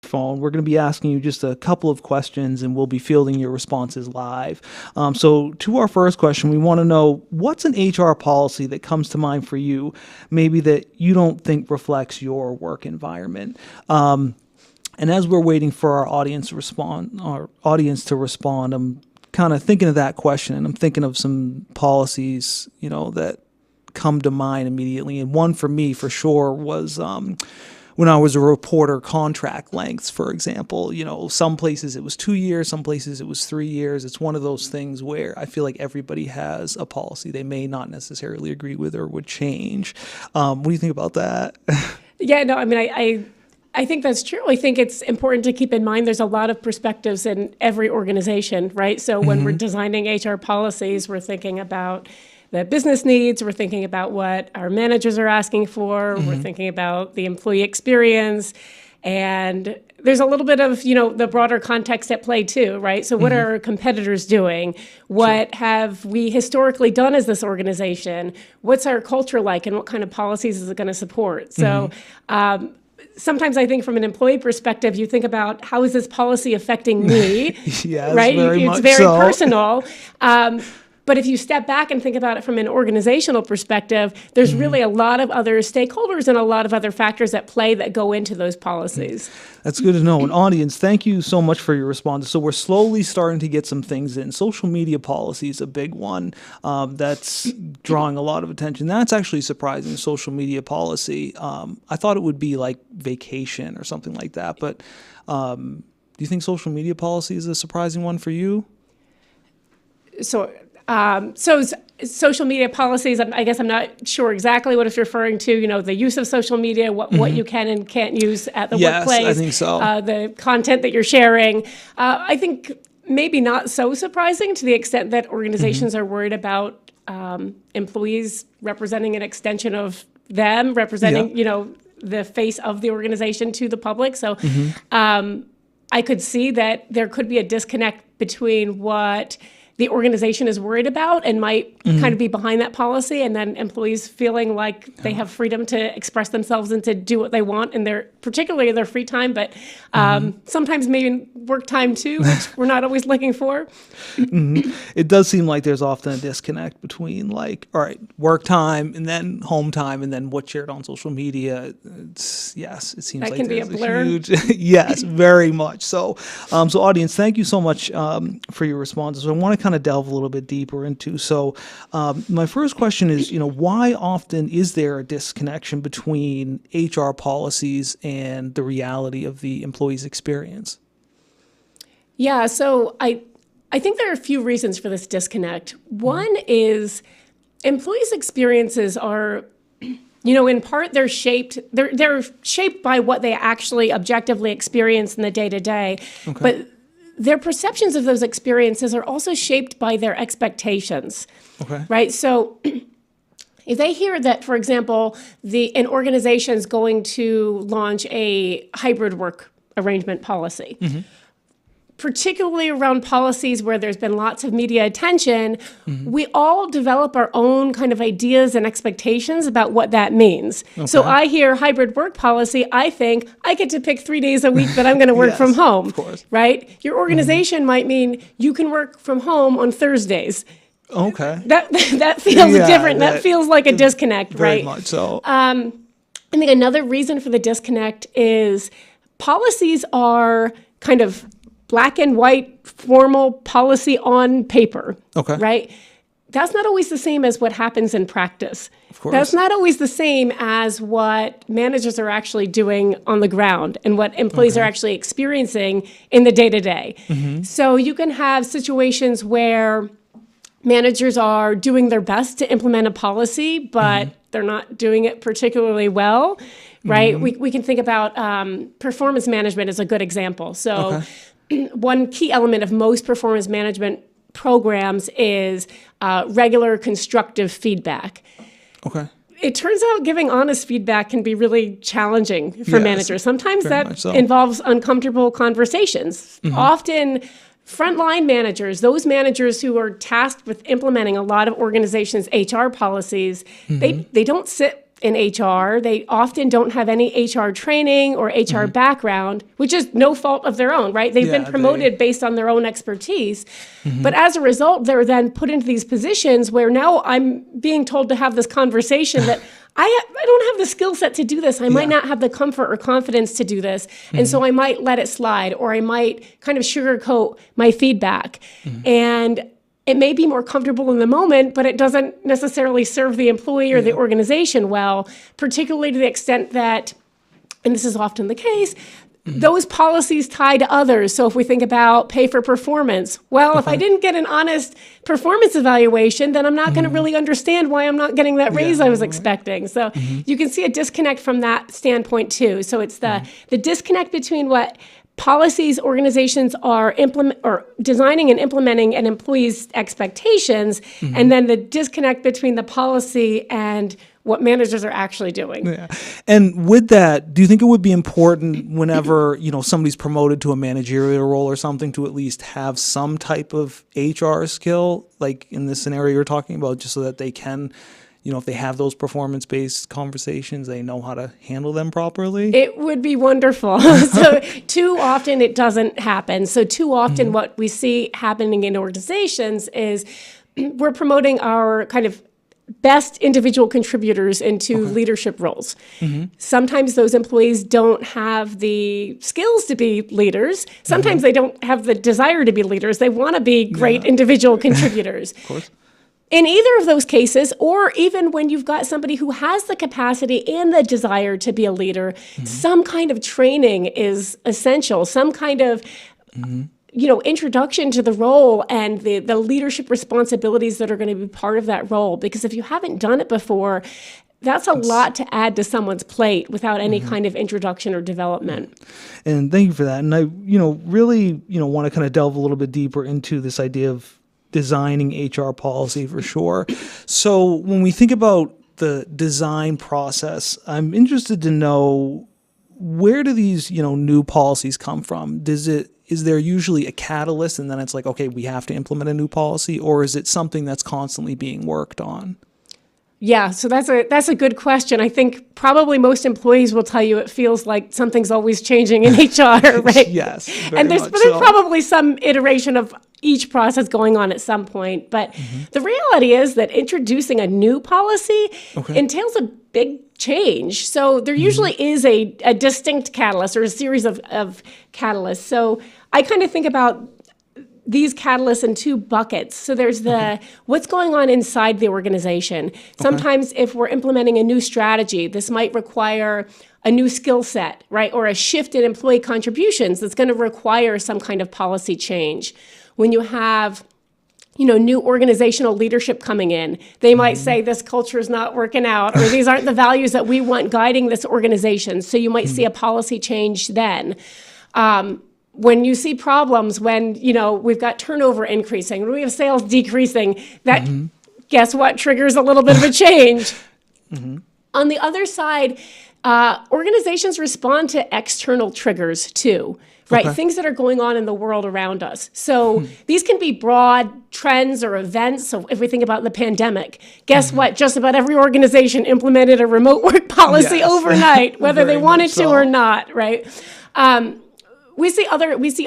microphone. We're going to be asking you just a couple of questions, and we'll be fielding your responses live. So to our first question, we want to know, what's an HR policy that comes to mind for you, maybe that you don't think reflects your work environment? And as we're waiting for our audience to respond, I'm kind of thinking of that question, and I'm thinking of some policies, that come to mind immediately. And one for me, for sure, was when I was a reporter, contract lengths, for example. Some places it was 2 years, some places it was 3 years. It's one of those things where I feel like everybody has a policy they may not necessarily agree with or would change. What do you think about that? Yeah, no, I mean, I think that's true. I think it's important to keep in mind there's a lot of perspectives in every organization, right? So when we're designing HR policies, we're thinking about the business needs, we're thinking about what our managers are asking for, we're thinking about the employee experience, and there's a little bit of, the broader context at play too, right? So what are our competitors doing? What have we historically done as this organization? What's our culture like, and what kind of policies is it going to support? So sometimes I think from an employee perspective, you think about, how is this policy affecting me? Yes, right? It's very personal. But if you step back and think about it from an organizational perspective, there's really a lot of other stakeholders and a lot of other factors at play that go into those policies. That's good to know. And audience, thank you so much for your response. So we're slowly starting to get some things in. Social media policy is a big one that's drawing a lot of attention. That's actually surprising, social media policy. I thought it would be like vacation or something like that. But do you think social media policy is a surprising one for you? So social media policies, I guess I'm not sure exactly what it's referring to, the use of social media, what you can and can't use at the workplace. Yes, I think so. The content that you're sharing. I think maybe not so surprising to the extent that organizations are worried about employees representing an extension of them, representing, the face of the organization to the public. So I could see that there could be a disconnect between what the organization is worried about and might kind of be behind that policy, and then employees feeling like they have freedom to express themselves and to do what they want in particularly their free time, but sometimes maybe work time too, which we're not always looking for. It does seem like there's often a disconnect between work time and then home time and then what's shared on social media. It seems that like can be a blur. Huge, yes, very much so. So audience, thank you so much for your responses. I want to kind of delve a little bit deeper into. So my first question is, why often is there a disconnection between HR policies and the reality of the employee's experience? Yeah, so I think there are a few reasons for this disconnect. One is employees' experiences are, in part they're shaped by what they actually objectively experience in the day-to-day, but their perceptions of those experiences are also shaped by their expectations, right? So if they hear that, for example, an organization is going to launch a hybrid work arrangement policy, particularly around policies where there's been lots of media attention, we all develop our own kind of ideas and expectations about what that means. So I hear hybrid work policy, I think I get to pick 3 days a week that I'm going to work from home, of course. Right? Your organization might mean you can work from home on Thursdays. Okay. That feels different. That feels like a disconnect, very right? Very much so. I think another reason for the disconnect is policies are kind of black and white formal policy on paper, right? That's not always the same as what happens in practice. Of course. That's not always the same as what managers are actually doing on the ground and what employees are actually experiencing in the day-to-day. So you can have situations where managers are doing their best to implement a policy, but they're not doing it particularly well, right? We can think about performance management as a good example. So one key element of most performance management programs is regular constructive feedback. It turns out giving honest feedback can be really challenging for managers. Sometimes that involves uncomfortable conversations. Often frontline managers, those managers who are tasked with implementing a lot of organizations' HR policies, they don't sit in HR. They often don't have any HR training or HR background, which is no fault of their own, right? They've been promoted based on their own expertise. But as a result, they're then put into these positions where now I'm being told to have this conversation that I don't have the skill set to do this. I might not have the comfort or confidence to do this. And so I might let it slide, or I might kind of sugarcoat my feedback. And it may be more comfortable in the moment, but it doesn't necessarily serve the employee or the organization well, particularly to the extent that, and this is often the case, those policies tie to others. So if we think about pay for performance, well, if I didn't get an honest performance evaluation, then I'm not going to really understand why I'm not getting that raise I was expecting. So you can see a disconnect from that standpoint too. So it's the disconnect between what policies organizations are designing and implementing an employee's expectations, and then the disconnect between the policy and what managers are actually doing. Yeah. And with that, do you think it would be important whenever, somebody's promoted to a managerial role or something to at least have some type of HR skill, like in this scenario you're talking about, just so that they can, if they have those performance-based conversations, they know how to handle them properly? It would be wonderful. So too often it doesn't happen. So too often what we see happening in organizations is we're promoting our kind of best individual contributors into leadership roles. Sometimes those employees don't have the skills to be leaders. Sometimes they don't have the desire to be leaders. They want to be great individual contributors. Of course. In either of those cases, or even when you've got somebody who has the capacity and the desire to be a leader, some kind of training is essential, some kind of introduction to the role and the leadership responsibilities that are going to be part of that role. Because if you haven't done it before, that's a lot to add to someone's plate without any kind of introduction or development. And thank you for that. And I, really, want to kind of delve a little bit deeper into this idea of designing HR policy for sure. So when we think about the design process, I'm interested to know, where do these, new policies come from? Is there usually a catalyst and then it's like, okay, we have to implement a new policy, or is it something that's constantly being worked on? Yeah, so that's a good question. I think probably most employees will tell you it feels like something's always changing in HR, right? Yes, and there's probably some iteration of each process going on at some point. But the reality is that introducing a new policy entails a big change. So there usually is a distinct catalyst or a series of catalysts. So I kind of think about these catalysts in two buckets. So there's what's going on inside the organization. Sometimes if we're implementing a new strategy, this might require a new skill set, right? Or a shift in employee contributions that's going to require some kind of policy change. When you have new organizational leadership coming in, they might say this culture is not working out, or these aren't the values that we want guiding this organization. So you might see a policy change then. When you see problems, when, we've got turnover increasing, when we have sales decreasing, that, guess what, triggers a little bit of a change. On the other side, organizations respond to external triggers too, right? Things that are going on in the world around us. So these can be broad trends or events. So if we think about the pandemic, guess what? Just about every organization implemented a remote work policy overnight, whether they wanted to or not, right? We see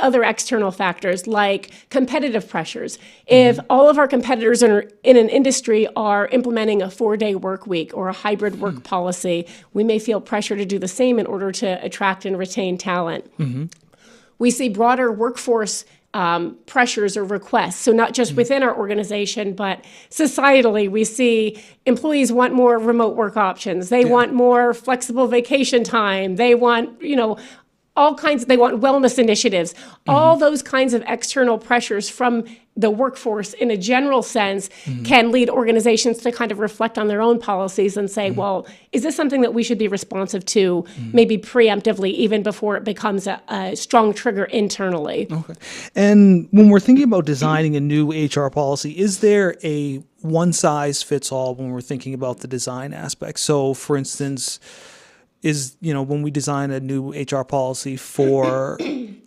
other external factors like competitive pressures. If all of our competitors in an industry are implementing a 4-day work week or a hybrid work policy, we may feel pressure to do the same in order to attract and retain talent. We see broader workforce pressures or requests. So not just within our organization, but societally, we see employees want more remote work options. They want more flexible vacation time. They want, they want wellness initiatives, all those kinds of external pressures from the workforce in a general sense can lead organizations to kind of reflect on their own policies and say, well, is this something that we should be responsive to maybe preemptively, even before it becomes a strong trigger internally? Okay. And when we're thinking about designing a new HR policy, is there a one-size-fits-all when we're thinking about the design aspect? So, for instance, when we design a new HR policy for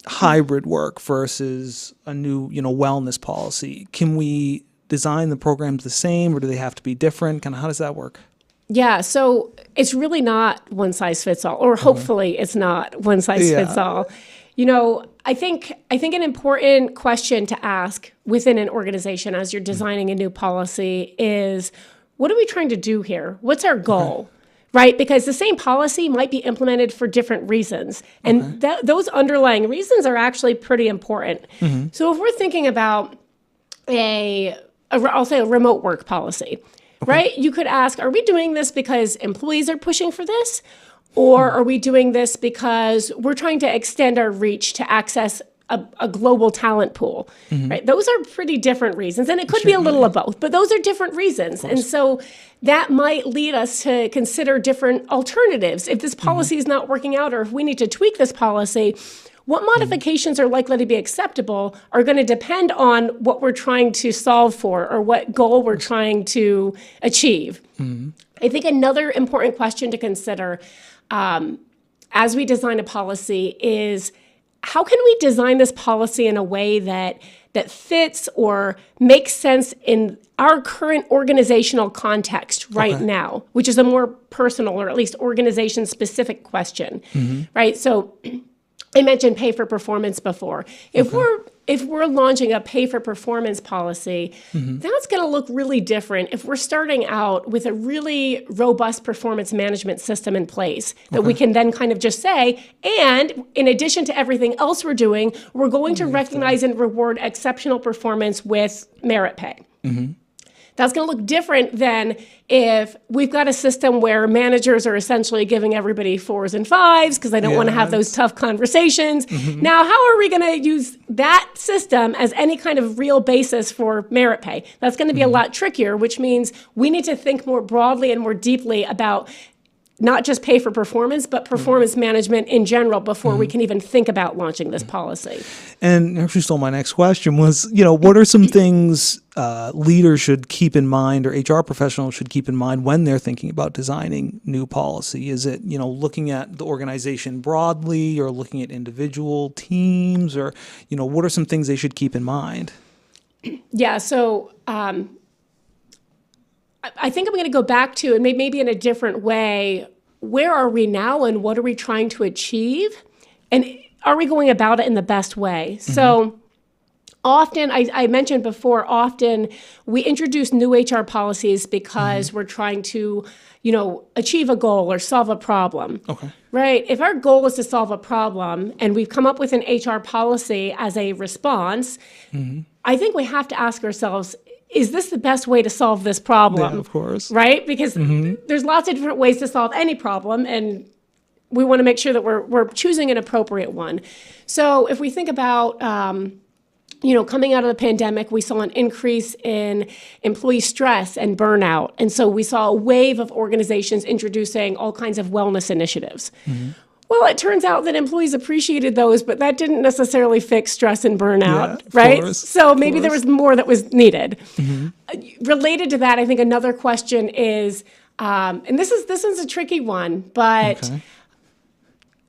hybrid work versus a new, wellness policy, can we design the programs the same, or do they have to be different? Kind of how does that work? Yeah, so it's really not one size fits all, or hopefully it's not one size fits all. I think an important question to ask within an organization as you're designing a new policy is, what are we trying to do here? What's our goal? Right? Because the same policy might be implemented for different reasons. And those underlying reasons are actually pretty important. So if we're thinking about I'll say a remote work policy, right? You could ask, are we doing this because employees are pushing for this? Or are we doing this because we're trying to extend our reach to access a global talent pool, right? Those are pretty different reasons. And it could be a little of both, but those are different reasons. And so that might lead us to consider different alternatives. If this policy is not working out, or if we need to tweak this policy, what modifications are likely to be acceptable are going to depend on what we're trying to solve for or what goal we're trying to achieve. I think another important question to consider as we design a policy is, how can we design this policy in a way that fits or makes sense in our current organizational context right now, which is a more personal or at least organization-specific question, right? So I mentioned pay for performance before. If we're launching a pay for performance policy, that's going to look really different if we're starting out with a really robust performance management system in place that we can then kind of just say, and in addition to everything else we're doing, we're going to recognize and reward exceptional performance with merit pay. That's going to look different than if we've got a system where managers are essentially giving everybody 4s and 5s because they don't want to have those tough conversations. Now, how are we going to use that system as any kind of real basis for merit pay? That's going to be a lot trickier, which means we need to think more broadly and more deeply about not just pay for performance, but performance management in general before we can even think about launching this policy. And actually stole my next question was, what are some things leaders should keep in mind or HR professionals should keep in mind when they're thinking about designing new policy? Is it, looking at the organization broadly or looking at individual teams or, what are some things they should keep in mind? Yeah, so I think I'm going to go back to, and maybe in a different way, where are we now and what are we trying to achieve? And are we going about it in the best way? So often, I mentioned before, often we introduce new HR policies because we're trying to, achieve a goal or solve a problem. Right? If our goal is to solve a problem and we've come up with an HR policy as a response, I think we have to ask ourselves, is this the best way to solve this problem? Yeah, of course. Right? Because there's lots of different ways to solve any problem, and we want to make sure that we're choosing an appropriate one. So if we think about, coming out of the pandemic, we saw an increase in employee stress and burnout. And so we saw a wave of organizations introducing all kinds of wellness initiatives. Well, it turns out that employees appreciated those, but that didn't necessarally fix stress and burnout, right? So maybe there was more that was needed. Related to that, I think another question is, and this is a tricky one, but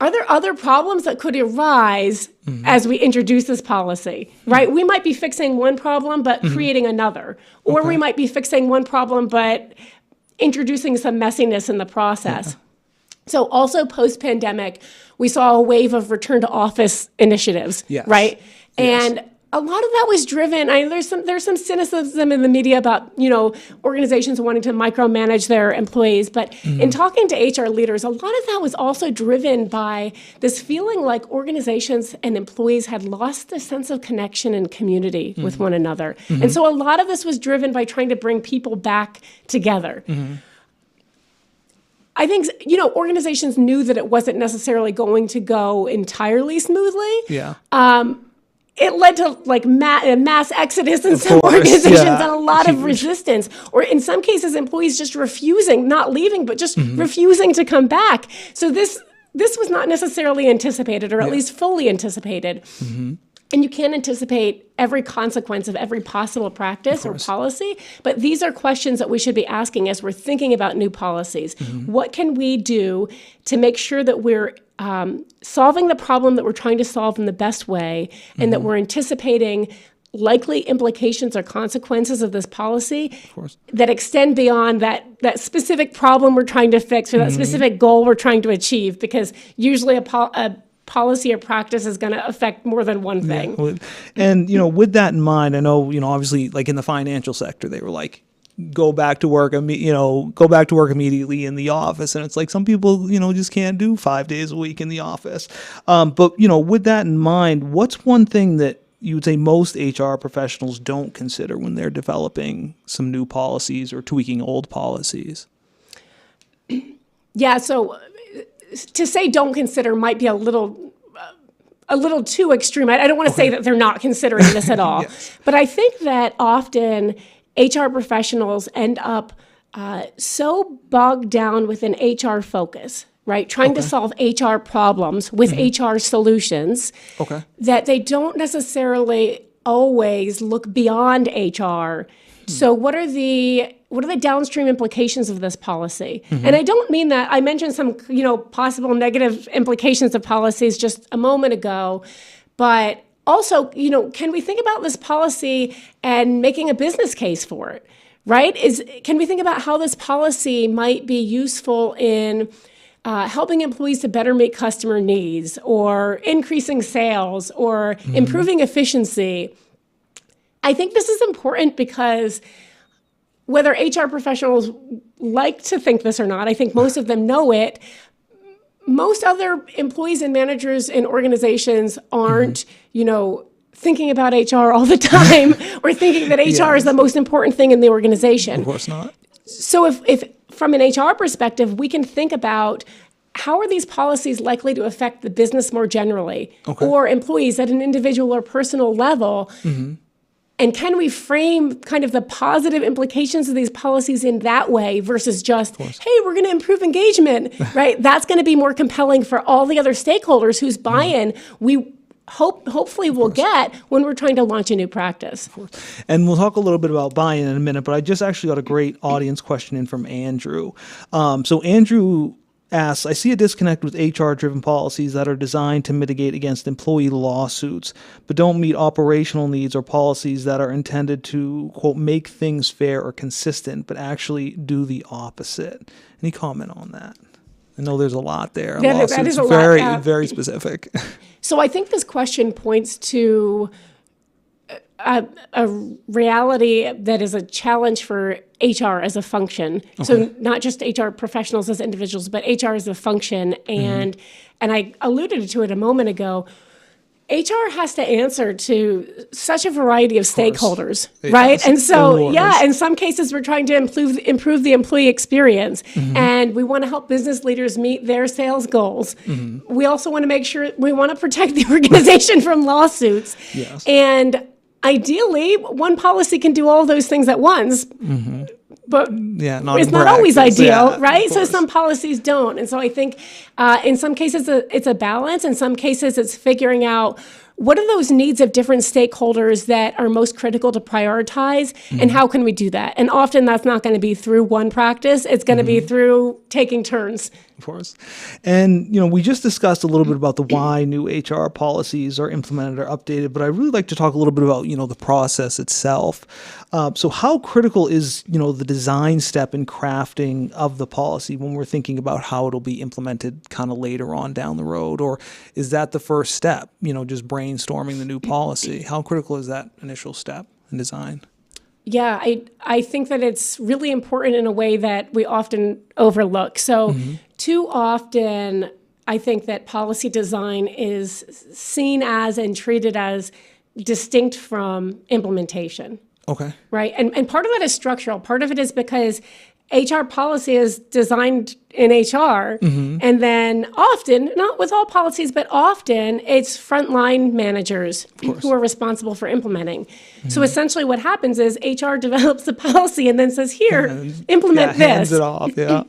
are there other problems that could arise as we introduce this policy, right? We might be fixing one problem, but creating another. Or we might be fixing one problem, but introducing some messiness in the process. So also post-pandemic, we saw a wave of return to office initiatives, right? And a lot of that was driven, there's some cynicism in the media about, organizations wanting to micromanage their employees. But in talking to HR leaders, a lot of that was also driven by this feeling like organizations and employees had lost the sense of connection and community with one another. And so a lot of this was driven by trying to bring people back together. I think, organizations knew that it wasn't necessarily going to go entirely smoothly. It led to mass exodus in some organizations and a lot of resistance, or in some cases, employees just refusing, not leaving, but just refusing to come back. So this was not necessarily anticipated, or at least fully anticipated. And you can't anticipate every consequence of every possible practice or policy, but these are questions that we should be asking as we're thinking about new policies. What can we do to make sure that we're solving the problem that we're trying to solve in the best way, and that we're anticipating likely implications or consequences of this policy Of course. that extend beyond that specific problem we're trying to fix or that specific goal we're trying to achieve, because usually a policy or practice is going to affect more than one thing. Yeah. And, with that in mind, I know, obviously like in the financial sector, they were like, go back to work immediately in the office. And it's like some people, just can't do 5 days a week in the office. But, with that in mind, what's one thing that you would say most HR professionals don't consider when they're developing some new policies or tweaking old policies? Yeah, so to say don't consider might be a little too extreme. I don't want to say that they're not considering this at all. Yes. But I think that often HR professionals end up so bogged down with an HR focus, right? Trying to solve HR problems with HR solutions that they don't necessarily always look beyond HR. So what are the downstream implications of this policy? And I don't mean that. I mentioned some, possible negative implications of policies just a moment ago, but also, can we think about this policy and making a business case for it, right? Can we think about how this policy might be useful in helping employees to better meet customer needs, or increasing sales, or improving efficiency? I think this is important because whether HR professionals like to think this or not, I think most of them know it. Most other employees and managers in organizations aren't, thinking about HR all the time or thinking that HR is the most important thing in the organization. Of course not. So if from an HR perspective, we can think about how are these policies likely to affect the business more generally, or employees at an individual or personal level. And can we frame kind of the positive implications of these policies in that way versus just, hey, we're going to improve engagement, right? That's going to be more compelling for all the other stakeholders whose buy-in we hopefully will get when we're trying to launch a new practice. And we'll talk a little bit about buy-in in a minute, but I just actually got a great audience question in from Andrew. So Andrew asks, I see a disconnect with HR-driven policies that are designed to mitigate against employee lawsuits, but don't meet operational needs, or policies that are intended to, quote, make things fair or consistent, but actually do the opposite. Any comment on that? I know there's a lot there. That is a very, lot. Very specific. So I think this question points to a reality that is a challenge for HR as a function. So not just HR professionals as individuals, but HR as a function. And I alluded to it a moment ago. HR has to answer to such a variety of stakeholders, right? And so, in some cases, we're trying to improve the employee experience, and we want to help business leaders meet their sales goals. We also want to make sure we want to protect the organization from lawsuits. And ideally, one policy can do all those things at once. But it's not always ideal, right? So some policies don't. And so I think in some cases it's a balance. In some cases it's figuring out what are those needs of different stakeholders that are most critical to prioritize, and how can we do that? And often that's not going to be through one practice. It's going to be through taking turns. Of course. And, we just discussed a little bit about the why new HR policies are implemented or updated, but I really like to talk a little bit about, the process itself. So how critical is, the design step in crafting of the policy when we're thinking about how it'll be implemented kind of later on down the road? Or is that the first step, just brainstorming the new policy? How critical is that initial step in design? Yeah, I think that it's really important in a way that we often overlook. So too often, I think that policy design is seen as and treated as distinct from implementation. Okay. Right. And part of that is structural. Part of it is because HR policy is designed in HR. And then often, not with all policies, but often it's frontline managers who are responsible for implementing. So essentially what happens is HR develops the policy and then says, here, implement this. Hands it off. Yeah.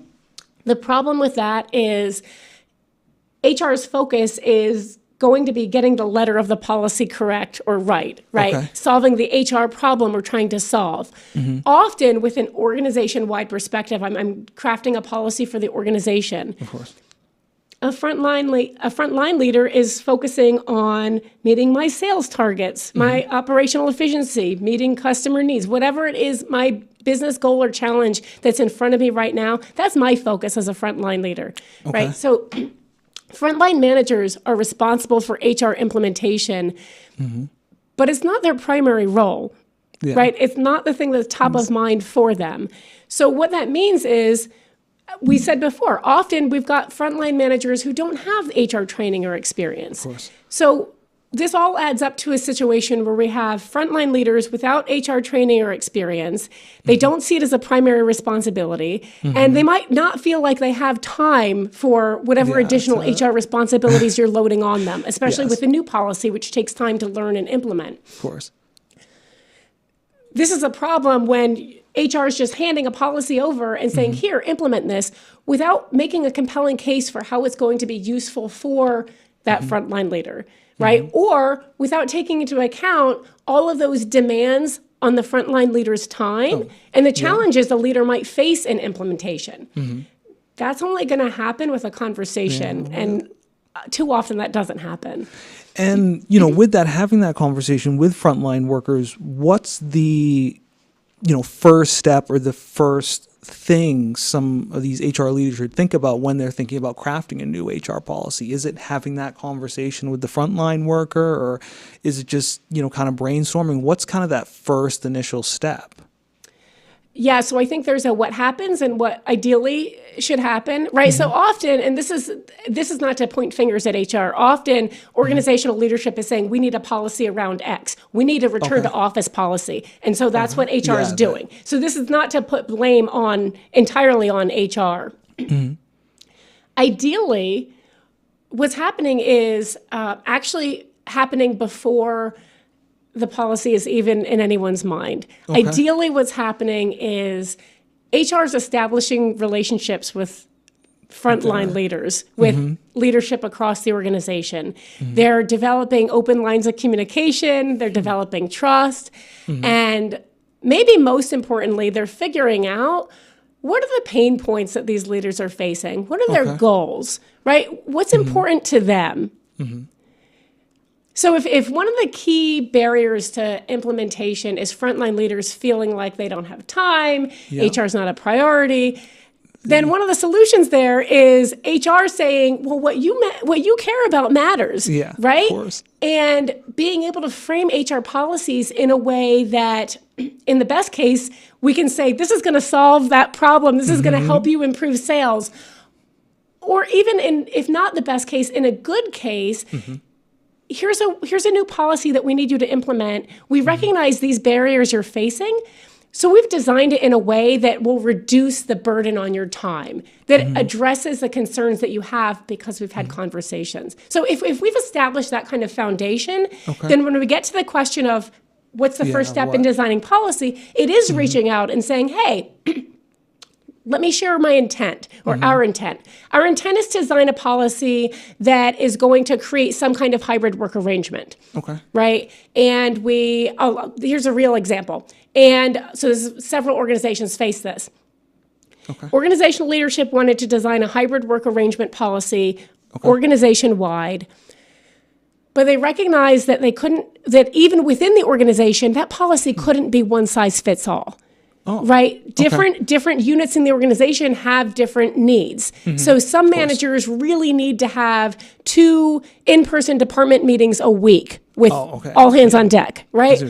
The problem with that is HR's focus is going to be getting the letter of the policy correct or right? Solving the HR problem we're trying to solve. Often with an organization-wide perspective, I'm crafting a policy for the organization. Of course. a frontline leader is focusing on meeting my sales targets, my operational efficiency, meeting customer needs, whatever it is, my business goal or challenge that's in front of me right now. That's my focus as a frontline leader, right? So frontline managers are responsible for HR implementation, but it's not their primary role, right? It's not the thing that's top of mind for them. So what that means is, we said before, often we've got frontline managers who don't have HR training or experience. Of course. So this all adds up to a situation where we have frontline leaders without HR training or experience. They don't see it as a primary responsibility, and they might not feel like they have time for whatever additional HR responsibilities you're loading on them, especially with a new policy, which takes time to learn and implement. Of course. This is a problem when HR is just handing a policy over and saying, here, implement this, without making a compelling case for how it's going to be useful for that frontline leader, right? Or without taking into account all of those demands on the frontline leader's time and the challenges the leader might face in implementation. That's only going to happen with a conversation, and too often that doesn't happen. And, with that, having that conversation with frontline workers, what's the, first step or the first thing some of these HR leaders should think about when they're thinking about crafting a new HR policy? Is it having that conversation with the frontline worker, or is it just, kind of brainstorming? What's kind of that first initial step? Yeah, so I think there's a what happens and what ideally should happen, right? So often, and this is not to point fingers at HR, often organizational leadership is saying we need a policy around X. We need a return to office policy. And so that's what HR is doing. So this is not to put blame entirely on HR. Ideally, what's happening is actually happening before the policy is even in anyone's mind. Ideally, what's happening is HR is establishing relationships with frontline leaders, with leadership across the organization. They're developing open lines of communication. They're developing trust. And maybe most importantly, they're figuring out what are the pain points that these leaders are facing? What are their goals, right? What's important to them? So if one of the key barriers to implementation is frontline leaders feeling like they don't have time, HR is not a priority, then one of the solutions there is HR saying, well, what you care about matters, right? Of course. And being able to frame HR policies in a way that, in the best case, we can say, this is going to solve that problem. This is going to help you improve sales. Or even if not the best case, in a good case, here's a new policy that we need you to implement. We recognize these barriers you're facing, so we've designed it in a way that will reduce the burden on your time, that addresses the concerns that you have because we've had conversations. So if we've established that kind of foundation, then when we get to the question of what's the first step in designing policy, it is reaching out and saying, hey, let me share my intent or our intent. Our intent is to design a policy that is going to create some kind of hybrid work arrangement. Right? And here's a real example. And so several organizations face this. Organizational leadership wanted to design a hybrid work arrangement policy organization-wide, but they recognized that that even within the organization, that policy couldn't be one size fits all. Right? Different units in the organization have different needs. So some managers really need to have 2 in-person department meetings a week with all hands on deck, right?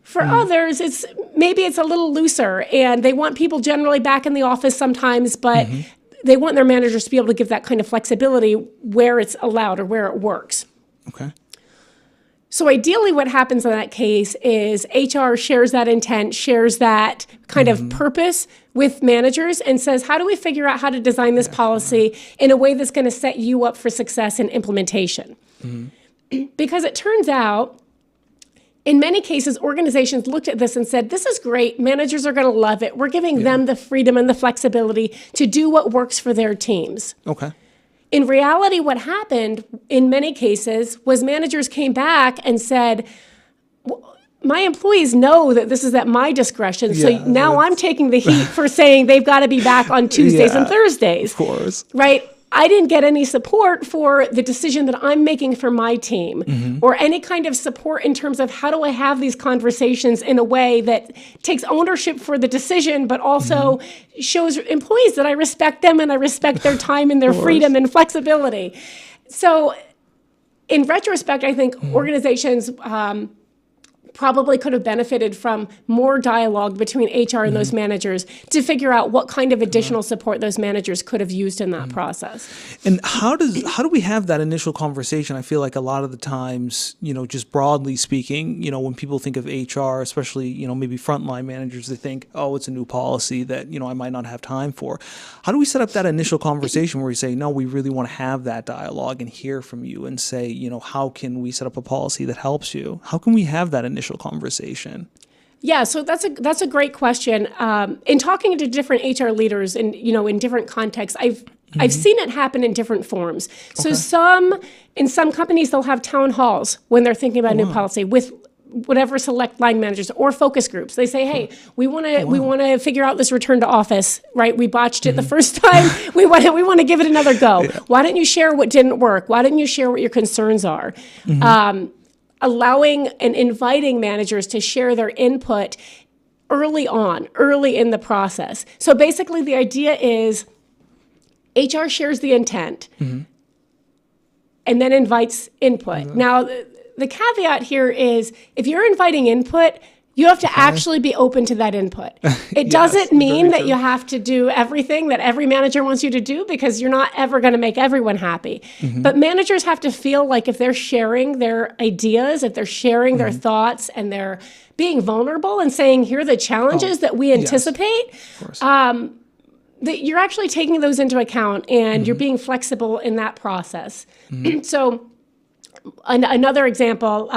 For others, it's a little looser, and they want people generally back in the office sometimes, but they want their managers to be able to give that kind of flexibility where it's allowed or where it works. So ideally what happens in that case is HR shares that intent, shares that kind of purpose with managers and says, how do we figure out how to design this policy in a way that's going to set you up for success in implementation? Because it turns out, in many cases, organizations looked at this and said, this is great, managers are going to love it. We're giving them the freedom and the flexibility to do what works for their teams. In reality, what happened in many cases was managers came back and said, my employees know that this is at my discretion, so now I'm taking the heat for saying they've got to be back on Tuesdays and Thursdays. Of course. Right? I didn't get any support for the decision that I'm making for my team, or any kind of support in terms of how do I have these conversations in a way that takes ownership for the decision, but also shows employees that I respect them and I respect their time and their freedom and flexibility. So in retrospect, I think organizations probably could have benefited from more dialogue between HR and those managers to figure out what kind of additional support those managers could have used in that process. And how do we have that initial conversation? I feel like a lot of the times, just broadly speaking, when people think of HR, especially, maybe frontline managers, they think, oh, it's a new policy that, I might not have time for. How do we set up that initial conversation where we say, no, we really want to have that dialogue and hear from you and say, how can we set up a policy that helps you? How can we have that initial conversation? Yeah, so that's a great question. In talking to different HR leaders in different contexts, I've seen it happen in different forms. So in some companies they'll have town halls when they're thinking about new policy with whatever select line managers or focus groups. They say, hey, we want to figure out this return to office, right? We botched it the first time. We want to give it another go. Yeah. Why don't you share what didn't work? Why don't you share what your concerns are? Allowing and inviting managers to share their input early in the process. So basically the idea is HR shares the intent and then invites input. Now, the caveat here is if you're inviting input, you have to actually be open to that input. It doesn't mean that you have to do everything that every manager wants you to do, because you're not ever going to make everyone happy. But managers have to feel like if they're sharing their ideas, if they're sharing their thoughts, and they're being vulnerable and saying, here are the challenges that we anticipate, that you're actually taking those into account and you're being flexible in that process. So another example,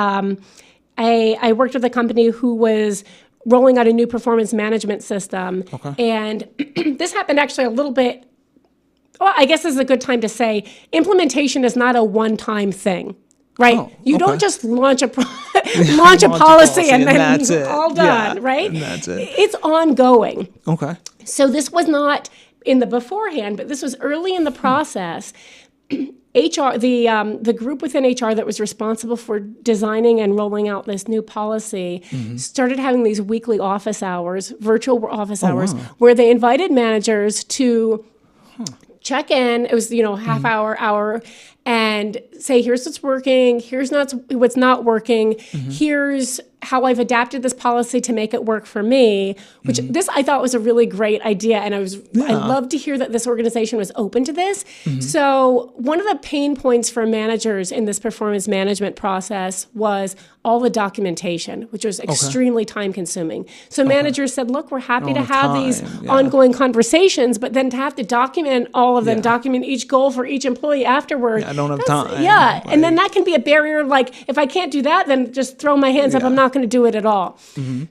I worked with a company who was rolling out a new performance management system. And this happened actually a little bit, well, I guess this is a good time to say, implementation is not a one-time thing, right? You don't just launch a policy and then it's all done, right? And that's it. It's ongoing. So this was not in the beforehand, but this was early in the process. HR, the group within HR that was responsible for designing and rolling out this new policy started having these weekly office hours, virtual office hours, where they invited managers to check in. It was, half hour, and say, here's what's working, here's what's not working, here's how I've adapted this policy to make it work for me, which this I thought was a really great idea. And I love to hear that this organization was open to this. So one of the pain points for managers in this performance management process was all the documentation, which was extremely time consuming. So managers said, look, we're happy to have these ongoing conversations, but then to have to document all of them, document each goal for each employee afterward. I don't have time. And then that can be a barrier. Like, if I can't do that, then just throw my hands up. I'm not going to do it at all.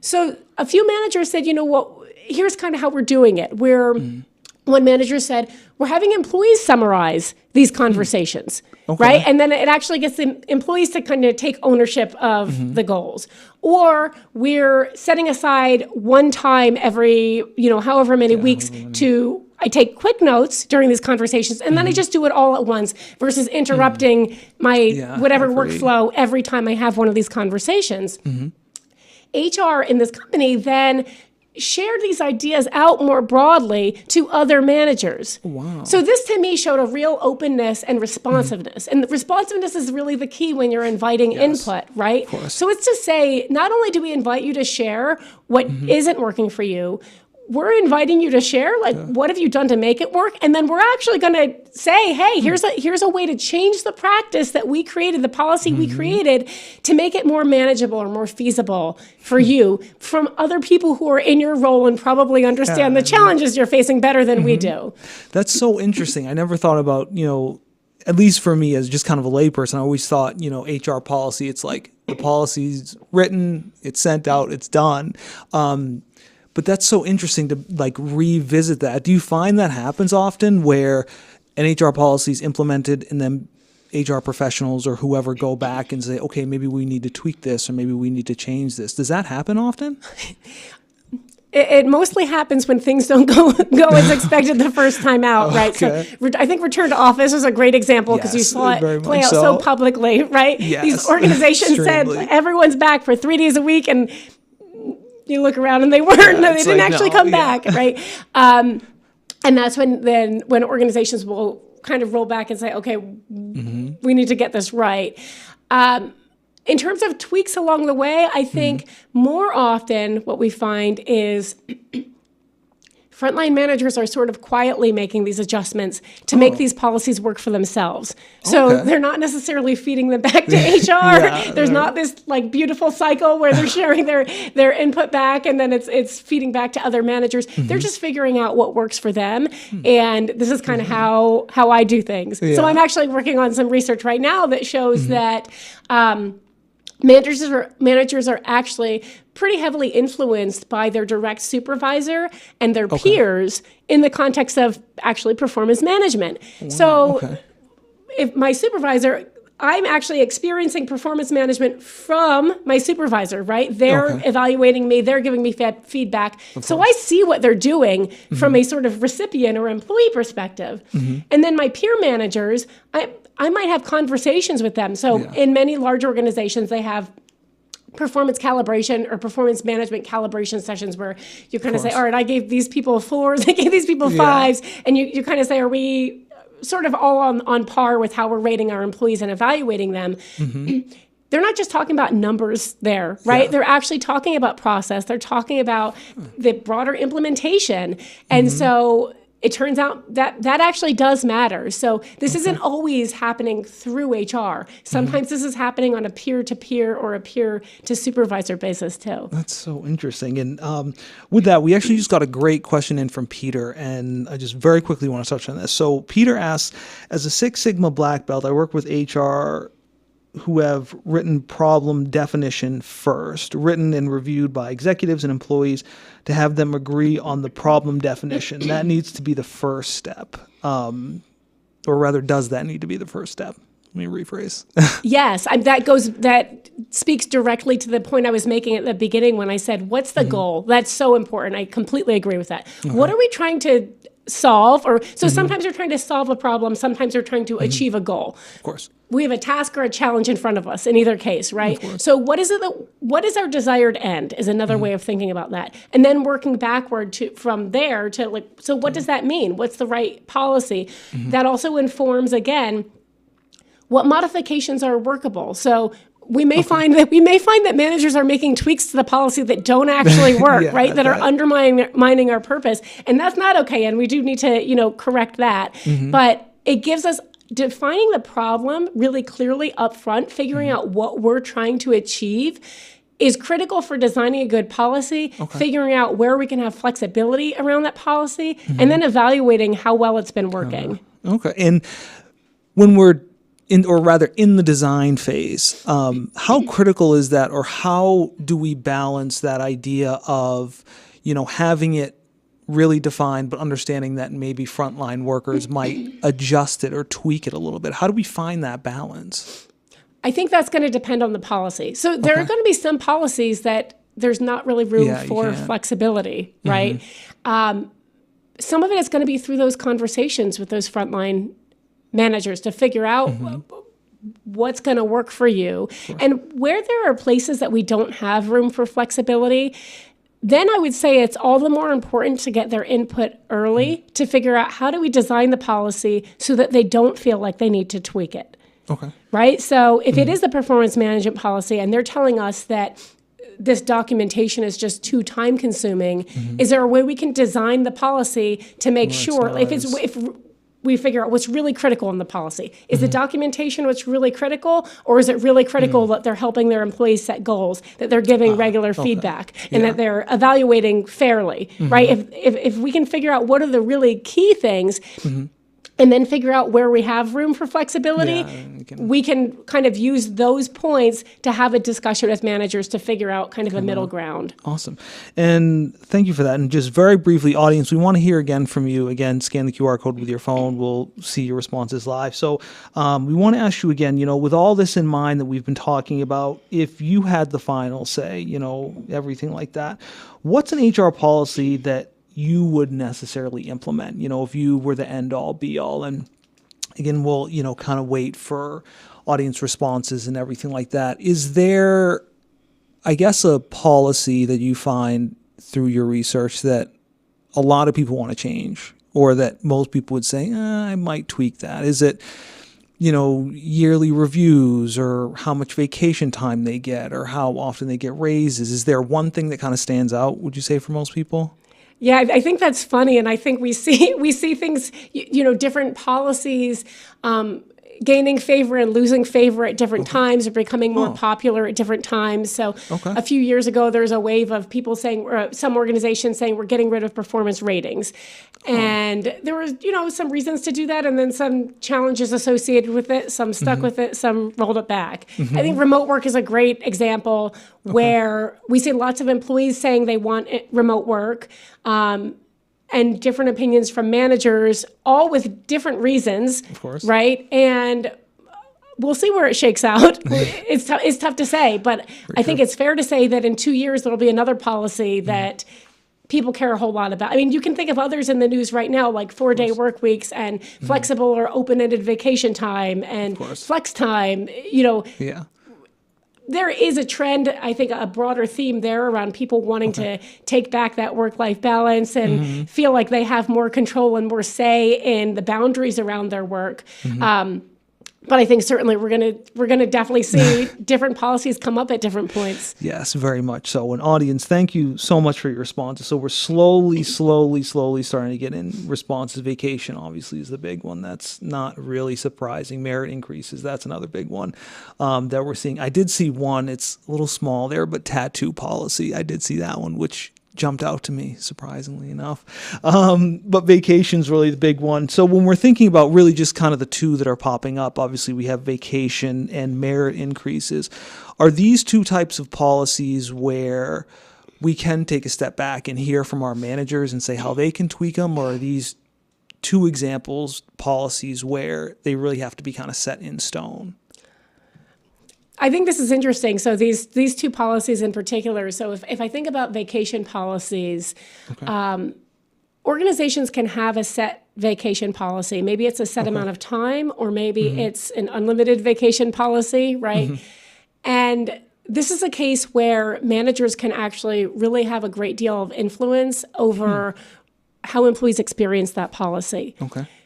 So a few managers said, here's kind of how we're doing it. One manager said, we're having employees summarize these conversations, right? And then it actually gets the employees to kind of take ownership of the goals. Or we're setting aside one time every, however many weeks I take quick notes during these conversations, and then I just do it all at once versus interrupting my whatever workflow every time I have one of these conversations. HR in this company then shared these ideas out more broadly to other managers. So this to me showed a real openness and responsiveness. And the responsiveness is really the key when you're inviting input, right? So it's to say, not only do we invite you to share what isn't working for you, we're inviting you to share, what have you done to make it work? And then we're actually going to say, hey, here's a way to change the practice that we created, the policy we created, to make it more manageable or more feasible for you from other people who are in your role and probably understand the challenges you're facing better than we do. That's so interesting. I never thought about, at least for me as just kind of a layperson, I always thought, HR policy, it's like the policy's written, it's sent out, it's done. But that's so interesting to revisit that. Do you find that happens often where an HR policy is implemented and then HR professionals or whoever go back and say, okay, maybe we need to tweak this or maybe we need to change this? Does that happen often? It mostly happens when things don't go as expected the first time out, right? Okay. So I think return to office is a great example because you Yes, saw it very play much out so publicly, right? Yes, These organizations said extremely. everyone's back for 3 days a week, and you look around and they weren't. No, they it's didn't like, actually no, come yeah. back, right? And that's when organizations will kind of roll back and say, okay, we need to get this right. In terms of tweaks along the way, I think more often what we find is frontline managers are sort of quietly making these adjustments to make these policies work for themselves. So Okay. they're not necessarily feeding them back to HR. There's not this like beautiful cycle where they're sharing their input back and then it's feeding back to other managers. They're just figuring out what works for them. And this is kind of how I do things. So I'm actually working on some research right now that shows that managers are actually pretty heavily influenced by their direct supervisor and their peers in the context of actually performance management. So if my supervisor, I'm actually experiencing performance management from my supervisor, right? They're evaluating me, they're giving me feedback. So I see what they're doing from a sort of recipient or employee perspective. And then my peer managers, I might have conversations with them. So in many large organizations, they have performance calibration or performance management calibration sessions where you kind of say, all right, I gave these people 4s, I gave these people 5s, and you kind of say, are we sort of all on par with how we're rating our employees and evaluating them? They're not just talking about numbers there, right? They're actually talking about process. They're talking about the broader implementation. And so it turns out that actually does matter. So this isn't always happening through HR. Sometimes this is happening on a peer-to-peer or a peer-to-supervisor basis too. That's so interesting. And with that, we actually just got a great question in from Peter, and I just very quickly want to touch on this. So Peter asks, as a Six Sigma black belt, I work with HR who have written problem definition first, written and reviewed by executives and employees to have them agree on the problem definition. That needs to be the first step. Or rather, does that need to be the first step? Let me rephrase. Yes, that speaks directly to the point I was making at the beginning when I said, what's the goal? That's so important. I completely agree with that. What are we trying to solve? Or sometimes you're trying to solve a problem, sometimes you're trying to achieve a goal. Of course. We have a task or a challenge in front of us in either case, right? So what is our desired end is another way of thinking about that. And then working backward from there to so what does that mean? What's the right policy? That also informs, again, what modifications are workable. So we may find that managers are making tweaks to the policy that don't actually work, right? That are undermining our purpose. And that's not okay. And we do need to, correct that. But it gives us defining the problem really clearly up front, figuring out what we're trying to achieve is critical for designing a good policy, figuring out where we can have flexibility around that policy, and then evaluating how well it's been working. Okay. And when we're in the design phase, how critical is that, or how do we balance that idea of, having it really defined, but understanding that maybe frontline workers might adjust it or tweak it a little bit? How do we find that balance? I think that's going to depend on the policy. So there are going to be some policies that there's not really room for flexibility, right? Some of it is going to be through those conversations with those frontline managers to figure out what's going to work for you. And where there are places that we don't have room for flexibility, then I would say it's all the more important to get their input early to figure out how do we design the policy so that they don't feel like they need to tweak it. Okay. Right? So if it is the performance management policy and they're telling us that this documentation is just too time consuming, is there a way we can design the policy to make sure if we figure out what's really critical in the policy? Is the documentation what's really critical, or is it really critical that they're helping their employees set goals, that they're giving regular feedback, and that they're evaluating fairly, right? If we can figure out what are the really key things, and then figure out where we have room for flexibility, Yeah, we can kind of use those points to have a discussion with managers to figure out kind of a middle ground. Awesome. And thank you for that. And just very briefly, audience, we want to hear again from you. Again, scan the QR code with your phone. We'll see your responses live. So we want to ask you again, with all this in mind that we've been talking about, if you had the final say, everything like that, what's an HR policy that you would necessarily implement, if you were the end all be all? And again, we'll, kind of wait for audience responses and everything like that. Is there, I guess, a policy that you find through your research that a lot of people want to change, or that most people would say, I might tweak that? Is it, yearly reviews, or how much vacation time they get, or how often they get raises? Is there one thing that kind of stands out, would you say, for most people? Yeah, I think that's funny, and I think we see things, different policies gaining favor and losing favor at different times, or becoming more popular at different times. So a few years ago, there was a wave of people saying, some organizations saying, we're getting rid of performance ratings. And there was, some reasons to do that, and then some challenges associated with it. Some stuck with it, some rolled it back. I think remote work is a great example where we see lots of employees saying they want remote work, and different opinions from managers, all with different reasons, of course, right? And we'll see where it shakes out. It's tough to say, but I think it's fair to say that in 2 years, there'll be another policy that people care a whole lot about. I mean, you can think of others in the news right now, like 4-day work weeks and flexible or open-ended vacation time and flex time, Yeah. There is a trend, I think, a broader theme there around people wanting to take back that work-life balance and feel like they have more control and more say in the boundaries around their work. But I think certainly we're gonna definitely see different policies come up at different points. Yes, very much so. And audience, thank you so much for your responses. So we're slowly starting to get in responses. Vacation obviously is the big one. That's not really surprising. Merit increases, that's another big one that we're seeing. I did see one, it's a little small there, but tattoo policy. I did see that one, which jumped out to me, surprisingly enough. But vacation's really the big one. So when we're thinking about really just kind of the two that are popping up, obviously we have vacation and merit increases. Are these two types of policies where we can take a step back and hear from our managers and say how they can tweak them? Or are these two examples, policies where they really have to be kind of set in stone? I think this is interesting. So these two policies in particular. So if I think about vacation policies, organizations can have a set vacation policy. Maybe it's a set amount of time, or maybe it's an unlimited vacation policy, right? And this is a case where managers can actually really have a great deal of influence over how employees experience that policy.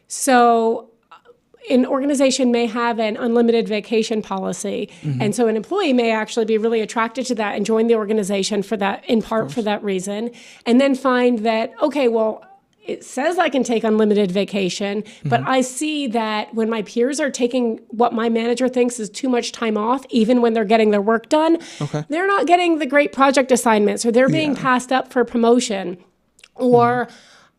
So an organization may have an unlimited vacation policy, and so an employee may actually be really attracted to that and join the organization for that, in part for that reason, and then find that, okay, well, it says I can take unlimited vacation, but I see that when my peers are taking what my manager thinks is too much time off, even when they're getting their work done, they're not getting the great project assignments, or they're being passed up for promotion, or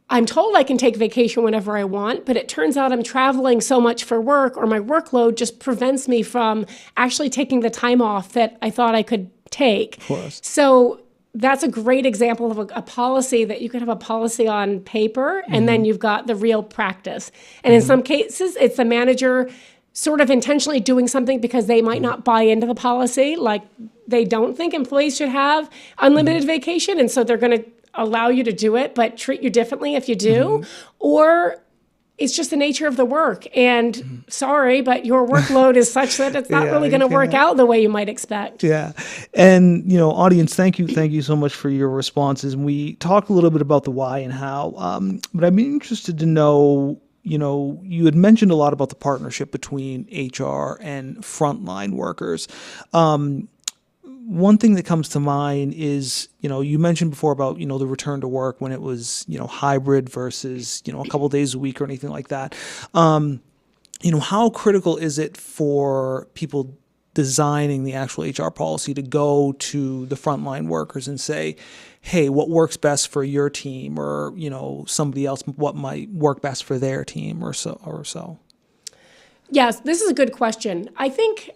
I'm told I can take vacation whenever I want, but it turns out I'm traveling so much for work, or my workload just prevents me from actually taking the time off that I thought I could take. So that's a great example of a policy that you could have a policy on paper, and then you've got the real practice. And in some cases, it's the manager sort of intentionally doing something because they might not buy into the policy, like they don't think employees should have unlimited vacation, and so they're going to allow you to do it, but treat you differently if you do. Or it's just the nature of the work. And sorry, but your workload is such that it's not really going to work out the way you might expect. Yeah. And, audience, thank you so much for your responses. And we talked a little bit about the why and how, but I'm interested to know, you had mentioned a lot about the partnership between HR and frontline workers. One thing that comes to mind is, you mentioned before about, the return to work when it was, hybrid versus, a couple of days a week or anything like that. How critical is it for people designing the actual HR policy to go to the frontline workers and say, hey, what works best for your team, or, somebody else, what might work best for their team, or so? Yes, this is a good question. I think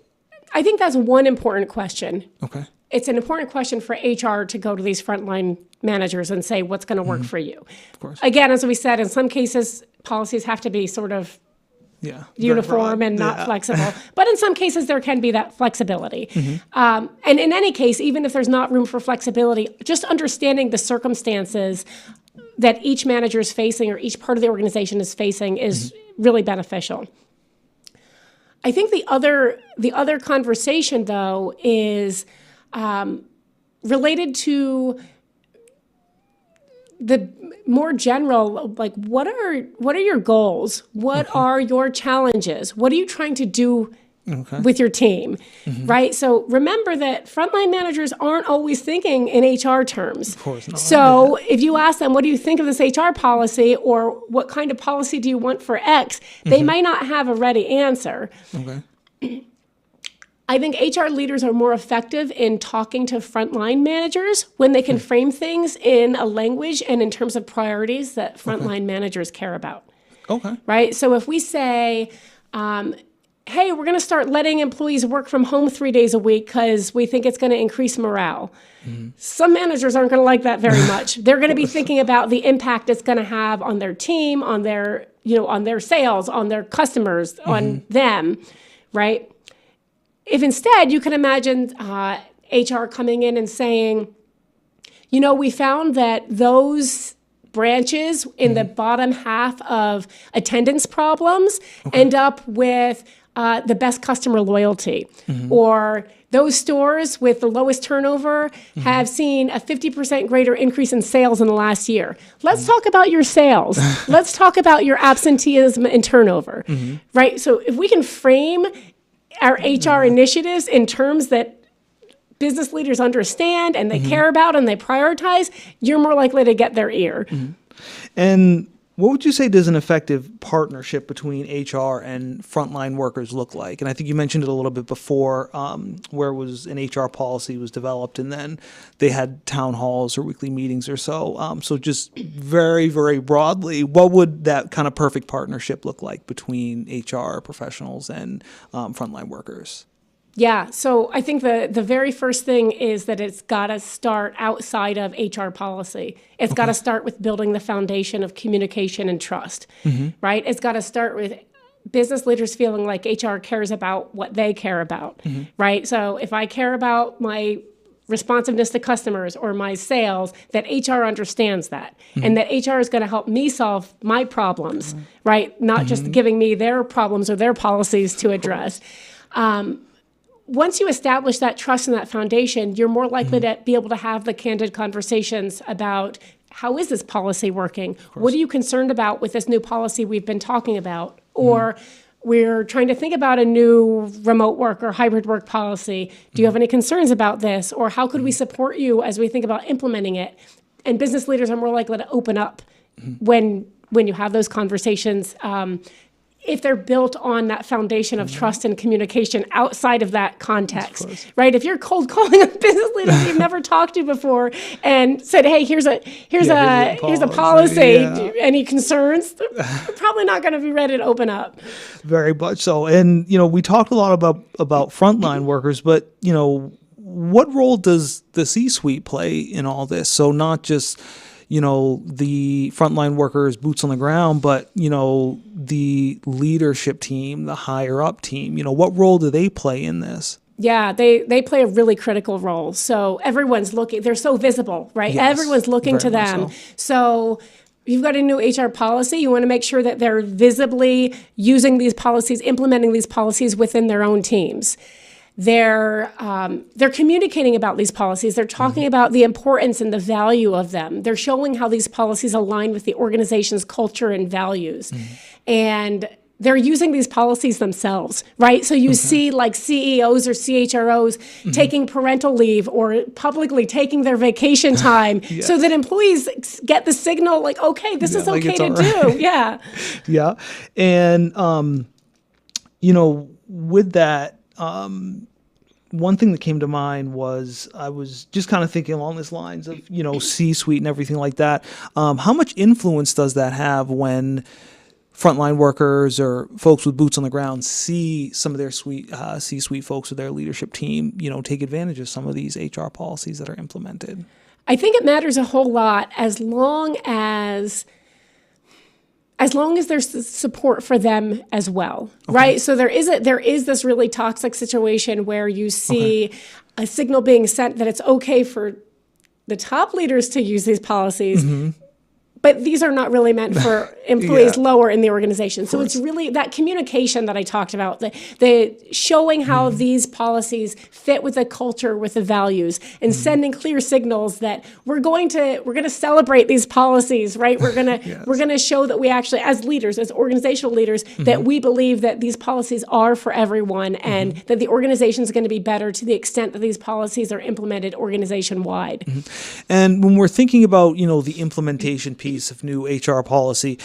that's one important question. Okay. It's an important question for HR to go to these frontline managers and say, what's going to work for you? Of course. Again, as we said, in some cases, policies have to be sort of uniform and not flexible. But in some cases, there can be that flexibility. And in any case, even if there's not room for flexibility, just understanding the circumstances that each manager is facing or each part of the organization is facing is really beneficial. I think the other conversation, though, is related to the more general, like, what are your goals? What are your challenges? What are you trying to do with your team, right? So remember that frontline managers aren't always thinking in HR terms. Of course not. So if you ask them, what do you think of this HR policy, or what kind of policy do you want for X, they might not have a ready answer. Okay. I think HR leaders are more effective in talking to frontline managers when they can frame things in a language and in terms of priorities that frontline managers care about. Okay. Right? So if we say, hey, we're going to start letting employees work from home 3 days a week because we think it's going to increase morale. Some managers aren't going to like that very much. They're going to be thinking about the impact it's going to have on their team, on their, on their sales, on their customers, on them, right? If instead you can imagine HR coming in and saying, we found that those branches in the bottom half of attendance problems end up with the best customer loyalty, or those stores with the lowest turnover have seen a 50% greater increase in sales in the last year. Let's talk about your sales. Let's talk about your absenteeism and turnover, right? So if we can frame our HR initiatives in terms that business leaders understand and they care about and they prioritize, you're more likely to get their ear. And what would you say does an effective partnership between HR and frontline workers look like? And I think you mentioned it a little bit before, where was an HR policy was developed and then they had town halls or weekly meetings or so. So just very, very broadly, what would that kind of perfect partnership look like between HR professionals and frontline workers? Yeah, so I think the very first thing is that it's got to start outside of HR policy. It's got to start with building the foundation of communication and trust, right? It's got to start with business leaders feeling like HR cares about what they care about, right? So if I care about my responsiveness to customers or my sales, that HR understands that, and that HR is going to help me solve my problems, right? Not just giving me their problems or their policies to address. Once you establish that trust and that foundation, you're more likely to be able to have the candid conversations about, how is this policy working? What are you concerned about with this new policy we've been talking about? Or we're trying to think about a new remote work or hybrid work policy. Do you have any concerns about this? Or how could we support you as we think about implementing it? And business leaders are more likely to open up when you have those conversations, if they're built on that foundation of trust and communication outside of that context, right? If you're cold calling a business leader that you've never talked to before and said, "Hey, here's a policy. Any concerns?" They're probably not going to be ready to open up. Very much so. And we talked a lot about frontline workers, but what role does the C-suite play in all this? So not just the frontline workers, boots on the ground, but, the leadership team, the higher up team, what role do they play in this? Yeah, they play a really critical role. So everyone's looking, they're so visible, right? Yes, everyone's looking to them. So you've got a new HR policy. You want to make sure that they're visibly using these policies, implementing these policies within their own teams. They're communicating about these policies. They're talking about the importance and the value of them. They're showing how these policies align with the organization's culture and values. And they're using these policies themselves, right? So you see like CEOs or CHROs taking parental leave or publicly taking their vacation time so that employees get the signal like, okay, this is okay to do. Yeah. And, with that, one thing that came to mind was I was just kind of thinking along these lines of, C-suite and everything like that. How much influence does that have when frontline workers or folks with boots on the ground see some of their C-suite folks or their leadership team, take advantage of some of these HR policies that are implemented? I think it matters a whole lot as long as there's support for them as well, right? So there is this really toxic situation where you see a signal being sent that it's okay for the top leaders to use these policies, but these are not really meant for employees lower in the organization. So it's really that communication that I talked about, the showing how these policies fit with the culture, with the values, and sending clear signals that we're going to celebrate these policies, right? We're gonna show that we actually, as leaders, as organizational leaders, that we believe that these policies are for everyone, and that the organization is going to be better to the extent that these policies are implemented organization wide. And when we're thinking about the implementation piece of new HR policy,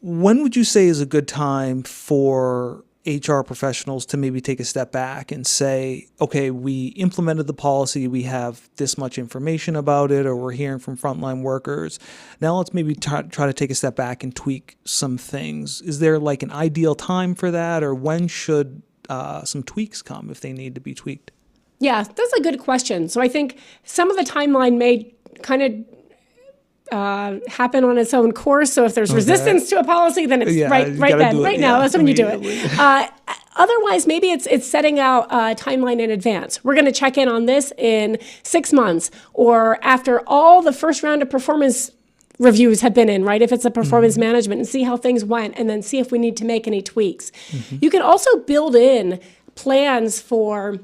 when would you say is a good time for HR professionals to maybe take a step back and say, okay, we implemented the policy, we have this much information about it, or we're hearing from frontline workers. Now let's maybe try to take a step back and tweak some things. Is there like an ideal time for that, or when should some tweaks come if they need to be tweaked? Yeah, that's a good question. So I think some of the timeline may kind of happen on its own course. So if there's resistance to a policy, then it's right now. That's when you do it. Otherwise, maybe it's setting out a timeline in advance. We're going to check in on this in 6 months, or after all the first round of performance reviews have been in, right? If it's a performance management, and see how things went, and then see if we need to make any tweaks. You can also build in plans for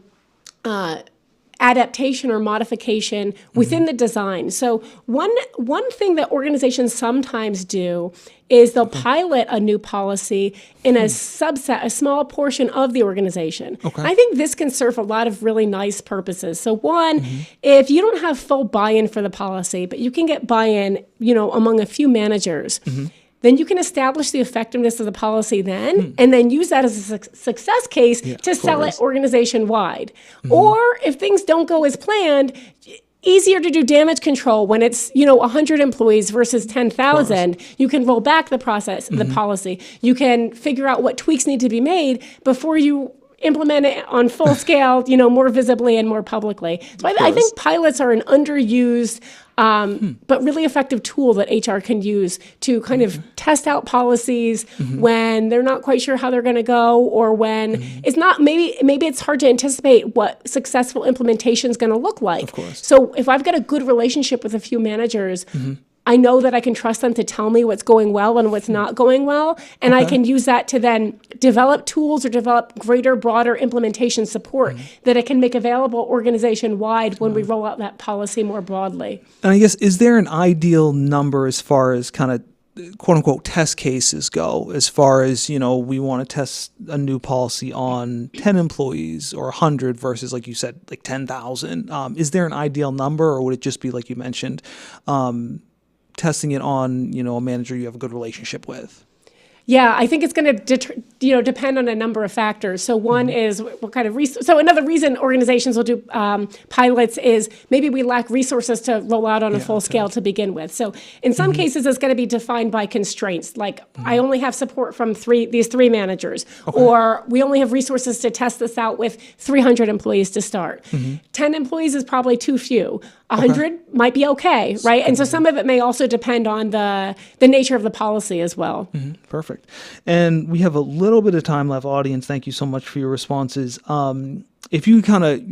adaptation or modification within the design. So one thing that organizations sometimes do is they'll pilot a new policy in a subset, a small portion of the organization. I think this can serve a lot of really nice purposes. So one, if you don't have full buy-in for the policy, but you can get buy-in, among a few managers, then you can establish the effectiveness of the policy then, and then use that as a success case to sell it organization-wide. Or if things don't go as planned, easier to do damage control when it's 100 employees versus 10,000. You can roll back the process, the policy. You can figure out what tweaks need to be made before you implement it on full scale, more visibly and more publicly. So I think pilots are an underused but really effective tool that HR can use to kind of test out policies when they're not quite sure how they're going to go, or when it's not, maybe it's hard to anticipate what successful implementation is going to look like. So if I've got a good relationship with a few managers, I know that I can trust them to tell me what's going well and what's not going well, and I can use that to then develop tools or develop greater, broader implementation support that I can make available organization-wide when we roll out that policy more broadly. And I guess, is there an ideal number as far as kind of quote-unquote test cases go, as far as, we want to test a new policy on 10 employees or 100 versus, like you said, like 10,000? Is there an ideal number, or would it just be, like you mentioned, testing it on, a manager you have a good relationship with? Yeah, I think it's going to depend on a number of factors. So one is what kind of so another reason organizations will do pilots is maybe we lack resources to roll out on a full scale to begin with. So in some cases, it's going to be defined by constraints, like I only have support from these three managers, or we only have resources to test this out with 300 employees to start. 10 employees is probably too few. 100 might be okay, right? And so some of it may also depend on the nature of the policy as well. Perfect. And we have a little bit of time left. Audience, thank you so much for your responses. If you kind of,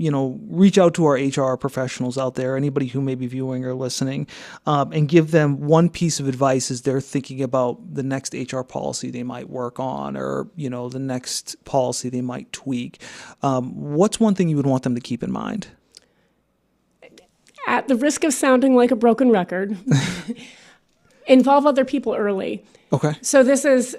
reach out to our HR professionals out there, anybody who may be viewing or listening, and give them one piece of advice as they're thinking about the next HR policy they might work on, or, the next policy they might tweak, what's one thing you would want them to keep in mind? At the risk of sounding like a broken record, involve other people early. So this is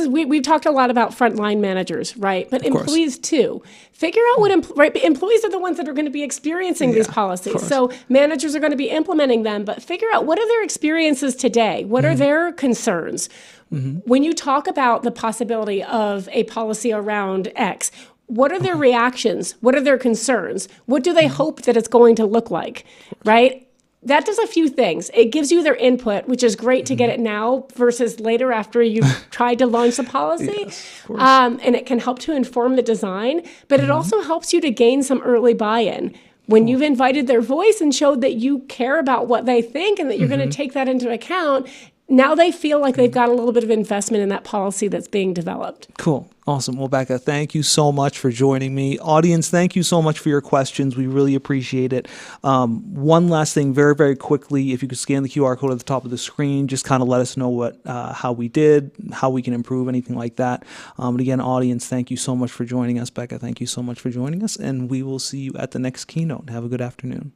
we've talked a lot about frontline managers, right? But employees too. Figure out what employees are the ones that are going to be experiencing these policies. So managers are going to be implementing them, but figure out what are their experiences today? What are their concerns? When you talk about the possibility of a policy around X, what are their reactions? What are their concerns? What do they hope that it's going to look like, right? That does a few things. It gives you their input, which is great to get it now versus later after you've tried to launch the policy. Yes, of course. And it can help to inform the design, but it also helps you to gain some early buy-in. When you've invited their voice and showed that you care about what they think and that you're going to take that into account, now they feel like they've got a little bit of investment in that policy that's being developed. Cool. Awesome. Well, Becca, thank you so much for joining me. Audience, thank you so much for your questions. We really appreciate it. One last thing, very, very quickly, if you could scan the QR code at the top of the screen, just kind of let us know how we did, how we can improve, anything like that. And again, audience, thank you so much for joining us. Becca, thank you so much for joining us. And we will see you at the next keynote. Have a good afternoon.